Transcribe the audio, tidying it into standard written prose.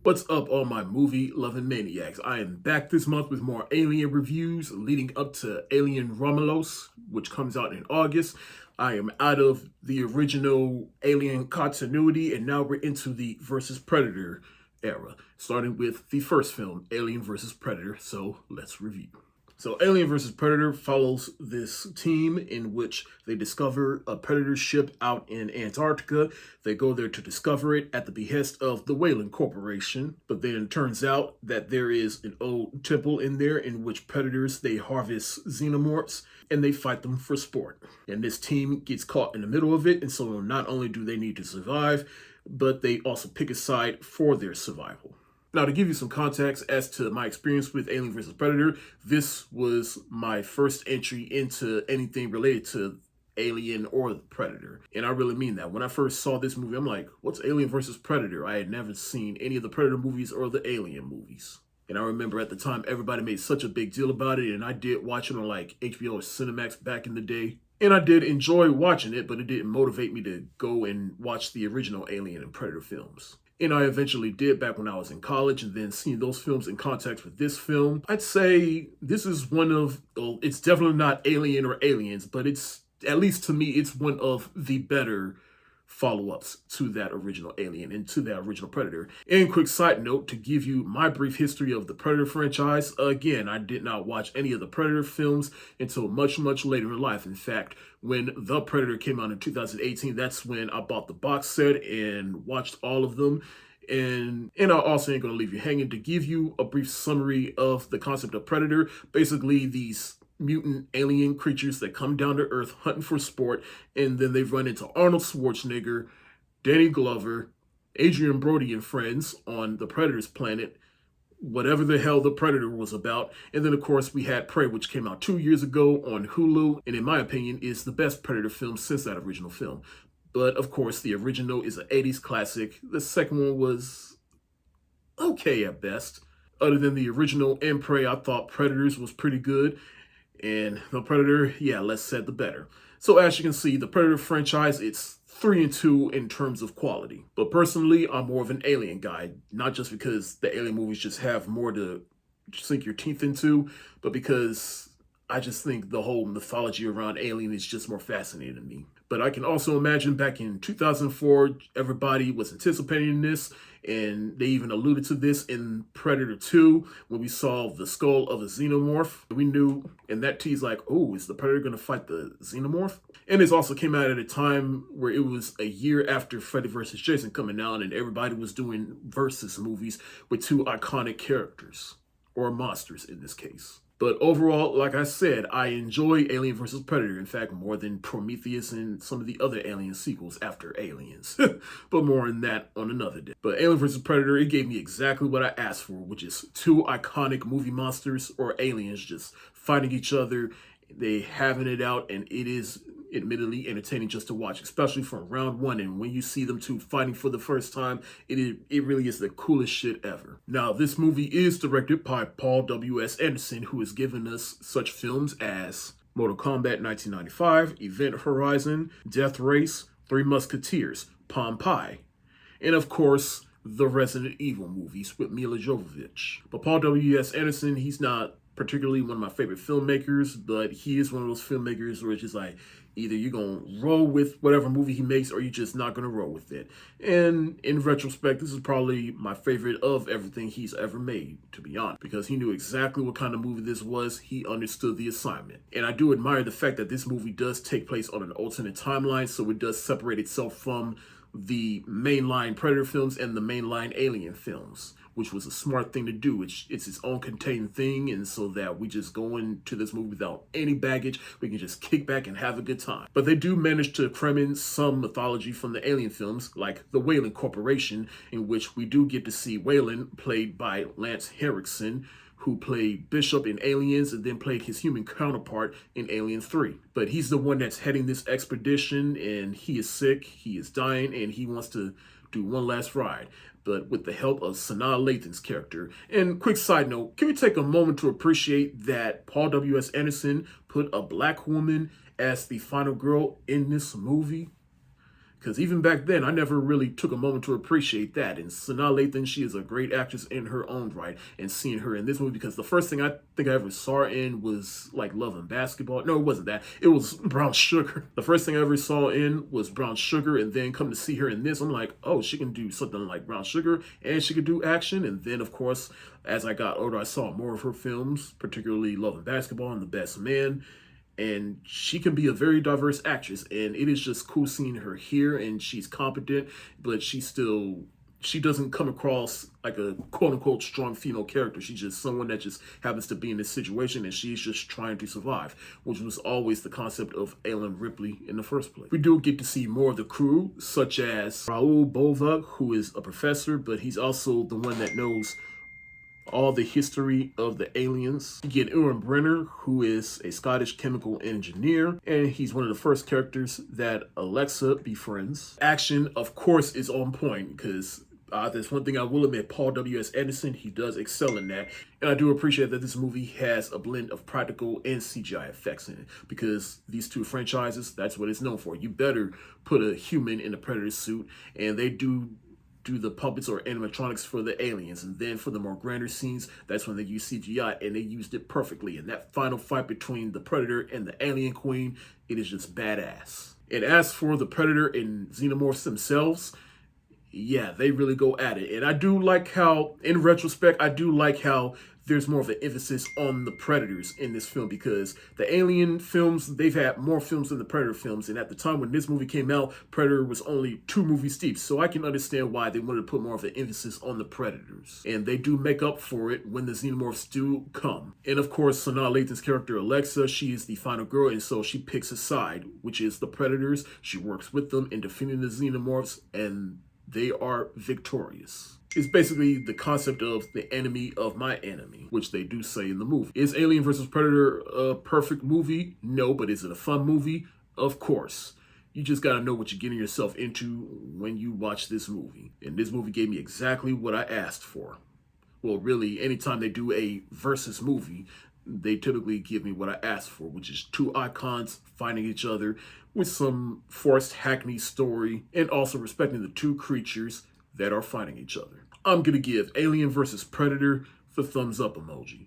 What's up, all my movie-loving maniacs? I am back this month with more Alien reviews leading up to Alien Romulus, which comes out in August. I am out of the original Alien continuity, and now we're into the versus Predator era, starting with the first film, Alien vs. Predator. So let's review. So Alien vs. Predator follows this team in which they discover a Predator ship out in Antarctica. They go there to discover it at the behest of the Weyland Corporation. But then it turns out that there is an old temple in there in which Predators, they harvest xenomorphs and they fight them for sport. And this team gets caught in the middle of it. And so not only do they need to survive, but they also pick a side for their survival. Now, to give you some context as to my experience with Alien vs. Predator, this was my first entry into anything related to Alien or the Predator. And I really mean that. When I first saw this movie, I'm like, what's Alien vs. Predator? I had never seen any of the Predator movies or the Alien movies. And I remember at the time, everybody made such a big deal about it. And I did watch it on like HBO or Cinemax back in the day. And I did enjoy watching it, but it didn't motivate me to go and watch the original Alien and Predator films. And I eventually did back when I was in college, and then seeing those films in context with this film, I'd say this is one of, well, it's definitely not Alien or Aliens, but it's, at least to me, it's one of the better follow-ups to that original Alien and to that original Predator. And quick side note, to give you my brief history of the Predator franchise, again, I did not watch any of the Predator films until much, much later in life. In fact, when The Predator came out in 2018, that's when I bought the box set and watched all of them. And I also ain't going to leave you hanging. To give you a brief summary of the concept of Predator, basically these mutant alien creatures that come down to Earth hunting for sport, and then they run into Arnold Schwarzenegger, Danny Glover, Adrian Brody and friends on the Predator's planet, whatever the hell the Predator was about. And then, of course, we had Prey, which came out 2 years ago on Hulu, and in my opinion is the best Predator film since that original film. But, of course, the original is an 80s classic. The second one was okay at best. Other than the original and Prey, I thought Predators was pretty good. And the Predator, yeah, less said the better. So as you can see, the Predator franchise, it's 3-2 in terms of quality. But personally, I'm more of an Alien guy. Not just because the Alien movies just have more to sink your teeth into, but because I just think the whole mythology around Alien is just more fascinating to me. But I can also imagine back in 2004, everybody was anticipating this, and they even alluded to this in Predator 2 when we saw the skull of a xenomorph. We knew in that tease like, oh, is the Predator going to fight the xenomorph? And this also came out at a time where it was a year after Freddy vs. Jason coming out, and everybody was doing versus movies with two iconic characters, or monsters in this case. But overall, like I said, I enjoy Alien vs. Predator, in fact, more than Prometheus and some of the other Alien sequels after Aliens. But more on that on another day. But Alien vs. Predator, it gave me exactly what I asked for, which is two iconic movie monsters or aliens just fighting each other. They having it out, and it is admittedly entertaining just to watch, especially from round one. And when you see them two fighting for the first time, it really is the coolest shit ever. Now, this movie is directed by Paul W.S. Anderson, who has given us such films as Mortal Kombat 1995, Event Horizon, Death Race, Three Musketeers, Pompeii, and of course, the Resident Evil movies with Mila Jovovich. But Paul W.S. Anderson, he's not particularly one of my favorite filmmakers, but he is one of those filmmakers where it's just like, either you're going to roll with whatever movie he makes or you're just not going to roll with it. And in retrospect, this is probably my favorite of everything he's ever made, to be honest, because he knew exactly what kind of movie this was. He understood the assignment. And I do admire the fact that this movie does take place on an alternate timeline, so it does separate itself from the mainline Predator films and the mainline Alien films, which was a smart thing to do. It's its own contained thing, and so that we just go into this movie without any baggage, we can just kick back and have a good time. But they do manage to cram in some mythology from the Alien films, like the Weyland Corporation, in which we do get to see Weyland, played by Lance Henriksen, who played Bishop in Aliens and then played his human counterpart in Alien 3. But he's the one that's heading this expedition, and he is sick, he is dying, and he wants to do one last ride, but with the help of Sanaa Lathan's character. And quick side note, can we take a moment to appreciate that Paul W.S. Anderson put a black woman as the final girl in this movie? Because even back then, I never really took a moment to appreciate that. And Sanaa Lathan, she is a great actress in her own right. And seeing her in this movie, because the first thing I think I ever saw her in was like Love and Basketball. No, it wasn't that. It was Brown Sugar. The first thing I ever saw in was Brown Sugar. And then come to see her in this, I'm like, oh, she can do something like Brown Sugar. And she could do action. And then, of course, as I got older, I saw more of her films, particularly Love and Basketball and The Best Man. And she can be a very diverse actress, and it is just cool seeing her here. And she's competent, but she doesn't come across like a quote unquote strong female character. She's just someone that just happens to be in this situation, and she's just trying to survive, which was always the concept of Ellen Ripley in the first place. We do get to see more of the crew, such as Raoul Bova, who is a professor, but he's also the one that knows all the history of the aliens. You get Ewan Brenner, who is a Scottish chemical engineer, and he's one of the first characters that Alexa befriends. Action, of course, is on point, because there's one thing I will admit, Paul W.S. Anderson, he does excel in that. And I do appreciate that this movie has a blend of practical and CGI effects in it, because these two franchises, that's what it's known for. You better put a human in a Predator suit, and they do the puppets or animatronics for the aliens. And then for the more grander scenes, that's when they use CGI, and they used it perfectly. And that final fight between the Predator and the Alien Queen, it is just badass. And as for the Predator and Xenomorphs themselves, yeah, they really go at it. And I do like how, in retrospect, I do like how there's more of an emphasis on the Predators in this film, because the Alien films, they've had more films than the Predator films. And at the time when this movie came out, Predator was only 2 movies deep. So I can understand why they wanted to put more of an emphasis on the Predators. And they do make up for it when the Xenomorphs do come. And of course, Sanaa Lathan's character, Alexa, she is the final girl, and so she picks a side, which is the Predators. She works with them in defeating the Xenomorphs, and they are victorious. It's basically the concept of the enemy of my enemy, which they do say in the movie. Is Alien vs. Predator a perfect movie? No, but is it a fun movie? Of course. You just gotta know what you're getting yourself into when you watch this movie. And this movie gave me exactly what I asked for. Well, really, anytime they do a versus movie, they typically give me what I asked for, which is 2 icons fighting each other with some forced Hackney story, and also respecting the 2 creatures that are fighting each other. I'm gonna give Alien vs. Predator the thumbs up emoji.